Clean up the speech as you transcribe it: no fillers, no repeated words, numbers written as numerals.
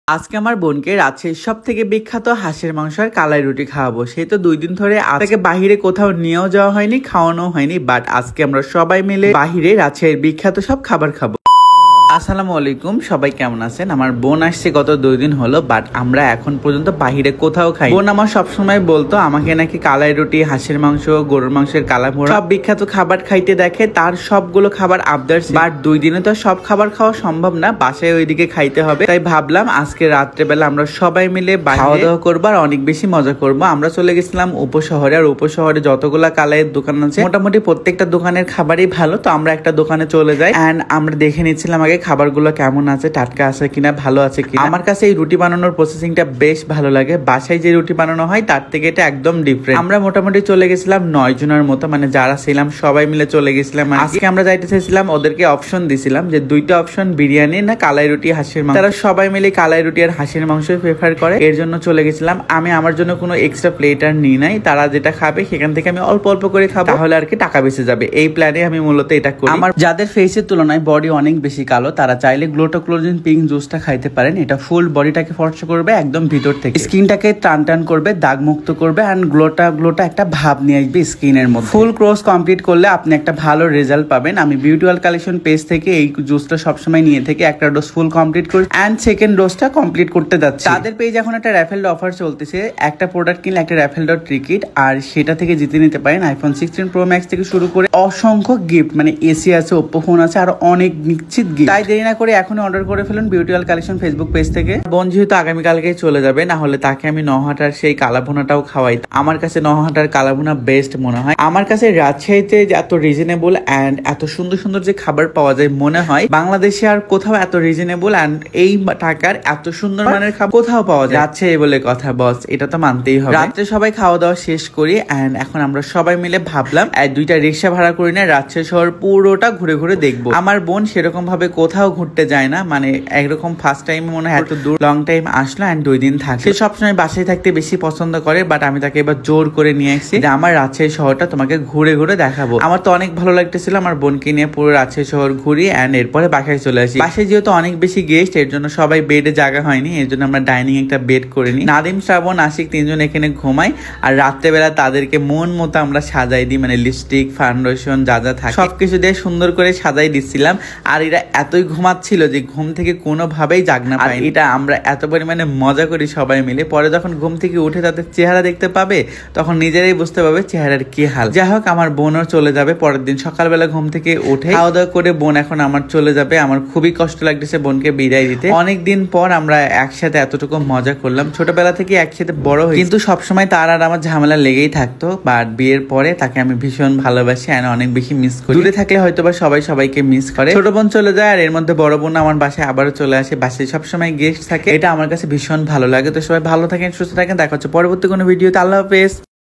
আজকে আমার বোনকে রাজশাহীর সব থেকে বিখ্যাত হাঁসের মাংস আর কালাই রুটি খাওয়াবো। সে তো 2 দিন ধরে আজকে বাহিরে কোথাও নিয়েও যাওয়া হয়নি, খাওয়ানো হয়নি, বাট আজকে আমরা সবাই মিলে বাহিরে রাজশাহীর বিখ্যাত সব খাবার খাবো। আসসালামু আলাইকুম, সবাই কেমন আছেন? আমার বোন আসছে গত 2 দিন হলো, বাট আমরা এখন পর্যন্ত বাহিরে কোথাও খাই। বোন আমার সবসময় বলতো আমাকে নাকি কালাই রুটি, হাঁসের মাংস, গরুর মাংসের কালাভুনা সব বিখ্যাত খাবার খাইতে দেখে, তার সবগুলো খাবার আবদার, বাট 2 দিনে তো সব খাবার খাওয়া সম্ভব না, বাসায় ওইদিকে খাইতে হবে। তাই ভাবলাম আজকে রাত্রেবেলা আমরা সবাই মিলে খাওয়া দাওয়া করবো আর অনেক বেশি মজা করবো। আমরা চলে গেছিলাম উপশহরে, আর উপশহরে যতগুলা কালাইয়ের দোকান আছে মোটামুটি প্রত্যেকটা দোকানের খাবারই ভালো। তো আমরা একটা দোকানে চলে যাই এন্ড আমরা দেখে নিচ্ছিলাম আগে খাবারগুলো কেমন আছে, টাটকা আছে কিনা, ভালো আছে কিনা। আমার কাছে এই রুটি বানানোর প্রসেসিংটা বেশ ভালো লাগে। বাসায় যে রুটি বানানো হয় তার থেকে এটা একদম ডিফারেন্ট। আমরা মোটামুটি চলে গেছিলাম 9 জনের মতো, মানে যারা ছিলাম সবাই মিলে চলে গেছিলাম। আজকে আমরা যাইতে চাইছিলাম, ওদেরকে অপশন দিছিলাম যে 2টা অপশন, বিরিয়ানি না কালাই রুটি হাঁসের মাংস। তারা সবাই মিলে কালাই রুটি আর হাঁসের মাংস প্রেফার করে, এর জন্য চলে গেছিলাম। আমি আমার জন্য কোনো এক্সট্রা প্লেট আর নিই নাই, তারা যেটা খাবে সেখান থেকে আমি অল্প অল্প করে খাবো, তাহলে আর কি টাকা বেঁচে যাবে। এই প্ল্যানে আমি মূলত এটা করি। আমার যাদের ফেসের তুলনায় বডি অনেক বেশি কালো, তারা চাইলে গ্লুটাক্লোজিন পিঙ্ক জুসটা খাইতে পারেন। এটা ফুল বডিটাকে ফর্সা করবে একদম ভিতর থেকে, স্কিনটাকে টান টান করবে, দাগ মুক্ত করবে, আর গ্লোটা একটা ভাব নিয়ে আসবে স্কিনের মধ্যে। ফুল কোর্স কমপ্লিট করলে আপনি একটা ভালো রেজাল্ট পাবেন। আমি বিউটি ওয়ার্ল্ড কালেকশন পেজ থেকে এই জুসটা সবসময় নিয়ে থেকে একটা ডোজ ফুল কমপ্লিট করি এন্ড সেকেন্ড ডোজটা কমপ্লিট করতে যাচ্ছি। তাদের পেজ এখন একটা র্যাফেল অফার চলতেছে, একটা প্রোডাক্ট কিনলে একটা র্যাফেল টিকিট, আর সেটা থেকে জিতে নিতে পারেন আইফোন 16 প্রো ম্যাক্স থেকে শুরু করে অসংখ্য গিফট, মানে এসি আছে, ওপ্পো ফোন আছে, আর অনেক নিশ্চিত গিফট। তাই দেরি না করে এখন অর্ডার করে ফেলুন beauty world collection Facebook page থেকে। বোন যেহেতু আগামীকালকেই চলে যাবে, না হলে তাকে আমি নহাটার সেই কালাভুনাটাও খাওয়াই। আমার কাছে নহাটার কালাভুনা বেস্ট মনে হয়। আমার কাছে রাজশাহীতে এত রিজনেবল এন্ড এত সুন্দর সুন্দর যে খাবার পাওয়া যায়, মনে হয় বাংলাদেশে আর কোথাও এত রিজনেবল এন্ড এই টাকার এত সুন্দর মানের খাবার কোথাও পাওয়া যায়। রাজশাহী বলে কথা বস, এটা তো মানতেই হবে। রাত্রে সবাই খাওয়া দাওয়া শেষ করি এন্ড এখন আমরা সবাই মিলে ভাবলাম 2টা রিক্সা ভাড়া করে নিয়ে রাজশাহী শহর পুরোটা ঘুরে ঘুরে দেখবো। আমার বোন সেরকম ভাবে কোথাও ঘুরতে যায় না, মানে একরকম ফার্স্ট টাইম মনে হয় এত দূর লং টাইম আসলো এন্ড 2 দিন থাকে। সে সবসময় বাসায় থাকতে বেশি পছন্দ করে, বাট আমি তাকে এবার জোর করে নিয়ে আসছি যে আমার রাজশাহী শহরটা তোমাকে ঘুরে ঘুরে দেখাবো। আমার তো অনেক ভালো লাগতেছিল, আমার বোনকে নিয়ে পুরো রাজশাহী শহর ঘুরি এন্ড এরপরে বাসায় চলে আসি। বাসায় যেহেতু অনেক বেশি গেস্ট, এর জন্য সবাই বেডে জায়গা হয়নি, এর জন্য আমরা ডাইনিং একটা বেড করে নিই। নাদিম, শ্রাবণ, আশিক 3 জন এখানে ঘুমাই, আর রাত্রেবেলা তাদেরকে মন মতো আমরা সাজাই দিই, মানে লিপস্টিক, ফাউন্ডেশন যা যা থাকে সবকিছু দিয়ে সুন্দর করে সাজাই দিচ্ছিলাম। আর এরা এতই ঘুমাচ্ছিল যে ঘুম থেকে কোনোভাবেই জাগনা পায়। এটা আমরা এত পরিমাণে মজা করি সবাই মিলে। পরে যখন ঘুম থেকে উঠে তাদের চেহারা দেখতে পাবে, তখন নিজেরাই বুঝতে পারবে চেহারার কি হাল। যাই হোক, আমার বোনও চলে যাবে পরের দিন সকালবেলা ঘুম থেকে উঠে খাওয়া দাওয়া করে। বোন এখন আমার চলে যাবে, আমার খুবই কষ্ট লাগতেছে বোনকে বিদায় দিতে। অনেকদিন পর আমরা একসাথে এতটুকু মজা করলাম, ছোটবেলা থেকে একসাথে বড় হই, কিন্তু সবসময় তার আর আমার ঝামেলা লেগেই থাকতো। বাট বিয়ের পরে তাকে আমি ভীষণ ভালোবাসি আর অনেক বেশি মিস করি। দূরে থাকলে হয়তো বা সবাই সবাইকে মিস করে। ছোট বোন চলে যায় আর এর মধ্যে বড় বোন আমার বাসায় আবারও চলে আসে। বাসায় সবসময় গেস্ট থাকে, এটা আমার কাছে ভীষণ ভালো লাগে। তো সবাই ভালো থাকেন, সুস্থ থাকেন, দেখা হচ্ছে পরবর্তী কোনো ভিডিওতে। আল্লাহ হাফেজ।